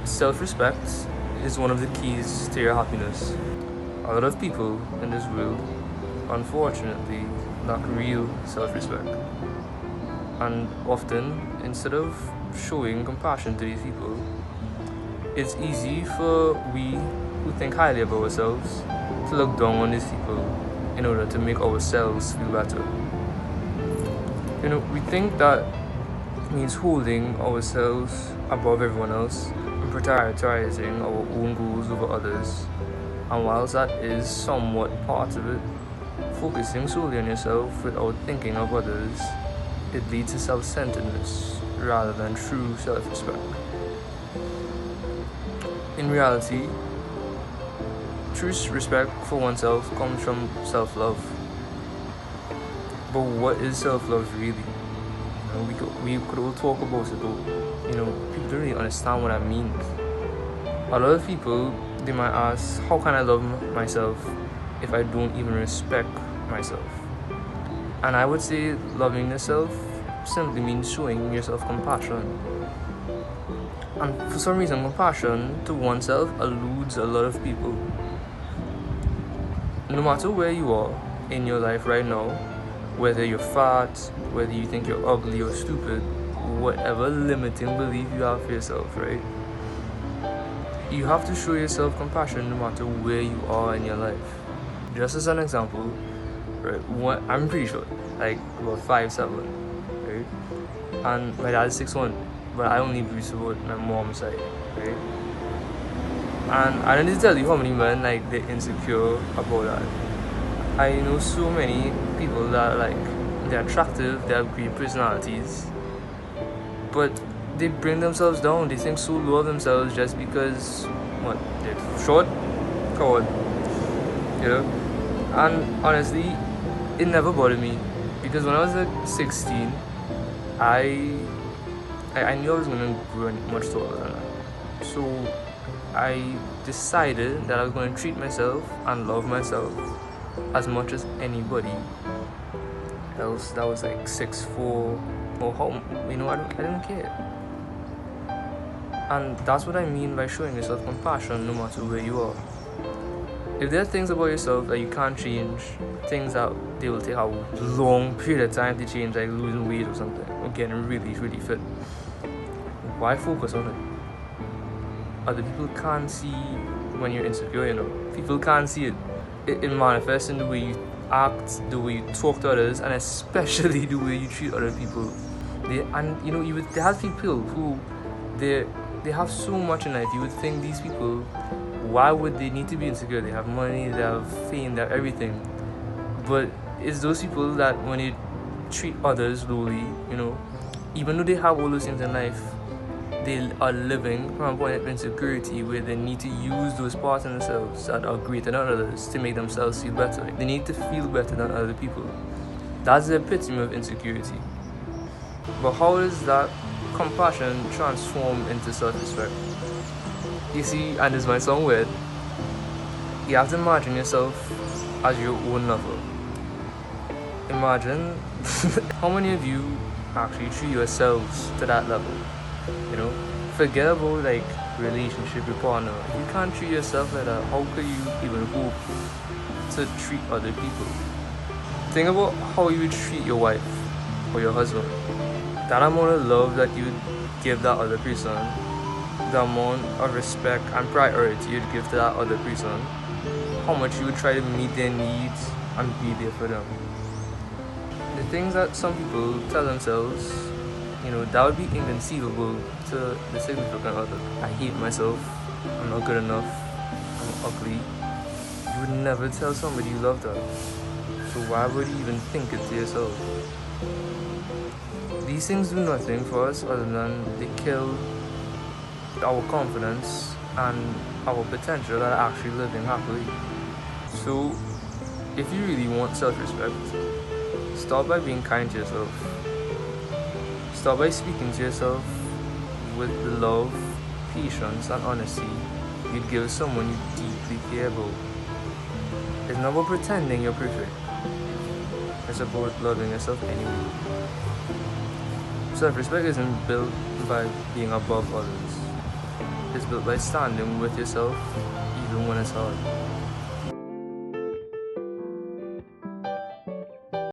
Self-respect is one of the keys to your happiness. A lot of people in this world, unfortunately, lack real self-respect. And often, instead of showing compassion to these people, it's easy for we who think highly of ourselves to look down on these people in order to make ourselves feel better. We think that means holding ourselves above everyone else and prioritizing our own goals over others. And whilst that is somewhat part of it, focusing solely on yourself without thinking of others, it leads to self-centeredness rather than true self-respect. In reality, true respect for oneself comes from self-love. But what is self-love really? We could all talk about it, but people don't really understand what that means. A lot of people, they might ask, how can I love myself if I don't even respect myself? And I would say loving yourself simply means showing yourself compassion. And for some reason, compassion to oneself eludes a lot of people. No matter where you are in your life right now, whether you're fat, whether you think you're ugly or stupid, whatever limiting belief you have for yourself, right? You have to show yourself compassion no matter where you are in your life. Just as an example, right? I'm pretty short, like about 5'7", right? And my dad's 6'1", but I only breathe support my mom's side, right? And I don't need to tell you how many men like they're insecure about that. I know so many people that they're attractive, they have great personalities, but they bring themselves down. They think so low of themselves just because they're short, coward, And honestly, it never bothered me because when I was like 16, I knew I was gonna grow much taller than that. So I decided that I was gonna treat myself and love myself as much as anybody else that was like 6'4" or home. I didn't care. And that's what I mean by showing yourself compassion no matter where you are. If there are things about yourself that you can't change, things that they will take a long period of time to change, like losing weight or something, or getting really, really fit, why focus on it? Other people can't see when you're insecure, People can't see it. It manifests in the way you act, the way you talk to others, and especially the way you treat other people. They have people who they have so much in life. You would think these people, why would they need to be insecure? They have money, they have fame, they have everything. But it's those people that when they treat others lowly, even though they have all those things in life, they are living from a point of insecurity where they need to use those parts in themselves that are greater than others to make themselves feel better. They need to feel better than other people. That's the epitome of insecurity. But how does that compassion transform into self-respect? You see, and this might sound weird, you have to imagine yourself as your own lover. Imagine how many of you actually treat yourselves to that level. Forget about relationship with partner. If you can't treat yourself like that, how could you even hope to treat other people? Think about how you would treat your wife or your husband. That amount of love that you would give that other person, the amount of respect and priority you'd give to that other person, how much you would try to meet their needs and be there for them. The things that some people tell themselves, that would be inconceivable to the significant other. I hate myself, I'm not good enough, I'm ugly. You would never tell somebody you love that. So why would you even think it to yourself? These things do nothing for us other than they kill our confidence and our potential at actually living happily. So if you really want self-respect, start by being kind to yourself. Start by speaking to yourself with the love, patience, and honesty you'd give someone you deeply care about. It's not about pretending you're perfect. It's about loving yourself anyway. Self-respect isn't built by being above others. is built by standing with yourself even when it's hard.